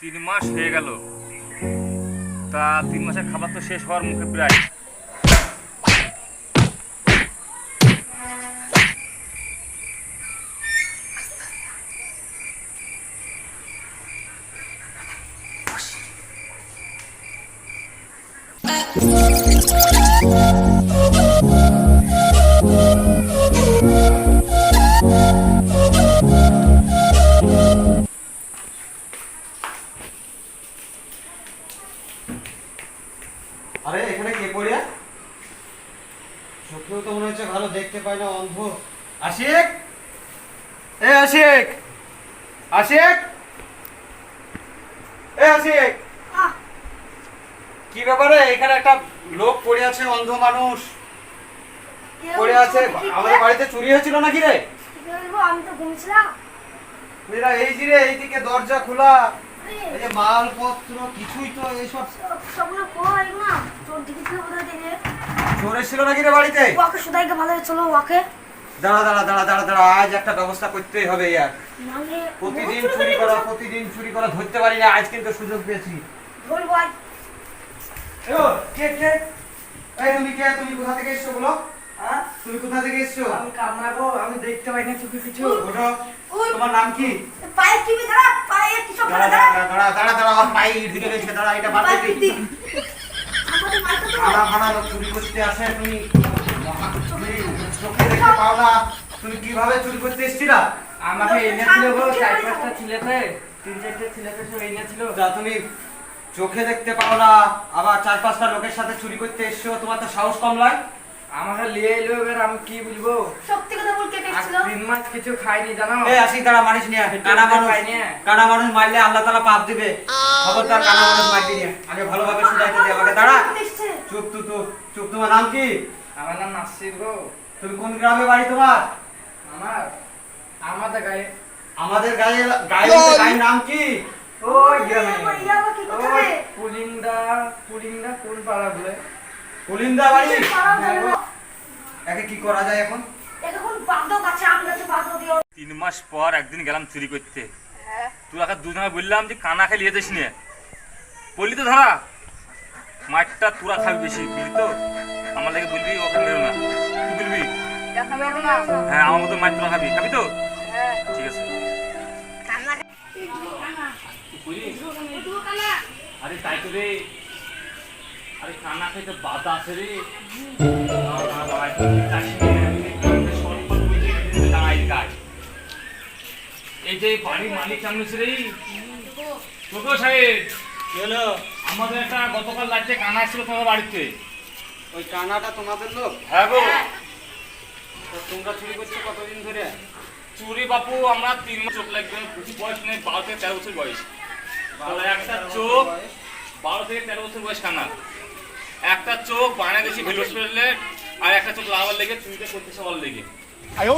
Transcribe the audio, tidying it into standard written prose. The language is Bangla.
3 মাস হয়ে গেল, তা 3 মাসের খাবার তো শেষ হওয়ার মুখে প্রায়। আরে এখানে কে পড়িয়া? চোখেও তো মনে হচ্ছে ভালো দেখতে পাই না, অন্ধ। আশিক, এ আশিক, আশিক, এ আশিক, কি ব্যাপারে? এখানে একটা লোক পড়ে আছে, অন্ধ মানুষ পড়ে আছে। আমাদের বাড়িতে চুরি হয়েছিল নাকি রে? আমি তো ঘুমছিলাম। মেয়েরা এই যে রে, এইদিকে দরজা খোলা, এই যে মালপত্র কিছুই তো এইসব। সবগুলো কই না? তোর দিকে ছিল কোথায় দিনে? চোর এসেছিল নাকি রে বাড়িতে? ওকে সুদাইকে ভালো চলো ওকে। দাঁড়া দাঁড়া দাঁড়া দাঁড়া দাঁড়া, আজ একটা ব্যবস্থা করতেই হবে ইয়ার। মানে প্রতিদিন চুরি করা ধরতে পারি না, আজ কিন্তু সুযোগ পেয়েছি। ধর ভাই। এও কে কে? এই তুমি কে? তুমি কোথা থেকে এসেছো বলো? হ্যাঁ, তুমি কোথা থেকে এসেছো? আমি কামড়াবো, আমি দেখতে পাই না চোখে কিছু। ওঠো। তোমার নাম কি? পায়ে কি দাঁড়া, পায়ে কি সব দাঁড়া দাঁড়া। দাঁড়া দাঁড়া দাঁড়া দাঁড়া, আমার পায়ে ইট ঢুকে গেছে। দাঁড়া, এটা বাদ পায়ে দিবি। কি? আমাদের মারতে তো খানা খানা লোক চুরি করতে আসে, তুমি তুমি চোখে দেখতে পাও না। তুমি কিভাবে চুরি করতে এসেছিলা? আমাকে এনেছিল গো, 4-5টা ছেলেতে, 3-4টে ছেলেতে সব এনেছিল। যা, তুমি চোখে দেখতে পাও না, আবার 4-5টা লোকের সাথে চুরি করতে এসছো, তোমার তো সাহস কম নয়। আমাকে নিয়ে এলো, এবার আমি কি বলবো? সত্যি কথা বল, কে আর ছিল? 3 মাস কিছু খাইনি জানো। এই আশিক, দাঁড়া, মারিস নিয়ে। কানা মানুষ মারলে আল্লাহ তাআলা পাপ দিবে। খবরদার কানা মানুষ মারবি না। আগে ভালোভাবে শুধাইতে দে আমাকে। দাঁড়া, চুপ তুই, চুপ। তোমার নাম কি? আমার নাম নাসির গো। তুমি কোন গ্রামে বাড়ি তোমার? আমাদের গায়ে। আমাদের গায়ের নাম কি? ওই গ্রামে। ইয়া কি কথা ওই রে? পুলিন্দা কোন পাড়া বলে? কুলিন্দা বাড়ি। পাড়া বলে। একে কি করা যায় এখন? এখন বাঁধো গাছে, আম গাছে বাঁধো দিও। 3 মাস পর একদিন গেলাম চুরি করতে। তুই আগে দুজনে বললাম যে কানা খেয়ে লিয়ে যাস নিয়ে, বললি তো ধরা মাঠটা তোরা খাবি বেশি, বুঝলি তো? আমার লাগে বলবি ওকে মেরো না, তুই বলবি হ্যাঁ আমার মতো মাঠ তোরা খাবি, খাবি তো? ঠিক আছে। আরে তাই তো রে, আরে কানা খেতে বাধা আছে রে। এই যে বাড়ির মালিক সামনে রে, ছোট সাহেব, হলো আমাদের একটা গতকাল রাত্রে কানা ছিল তোমার বাড়িতে। ওই কানাটা তোমাদের লোক? হ্যাঁ গো। তো তোমরা চুরি করছো কতদিন ধরে? চুরি বাপু আমরা 3 মাস চোখ লাগবে, বেশি বয়স নেই, 12 থেকে 13 বছর বয়স। একটা চোখ 12 থেকে 13 বছর বয়স কানা, একটা চোখ বাংলাদেশি ভেলো হসপিটালে, আর একটা চোখ লাগাবার লেগে চুরিটা করতে সবার লেগে। হ্যাঁ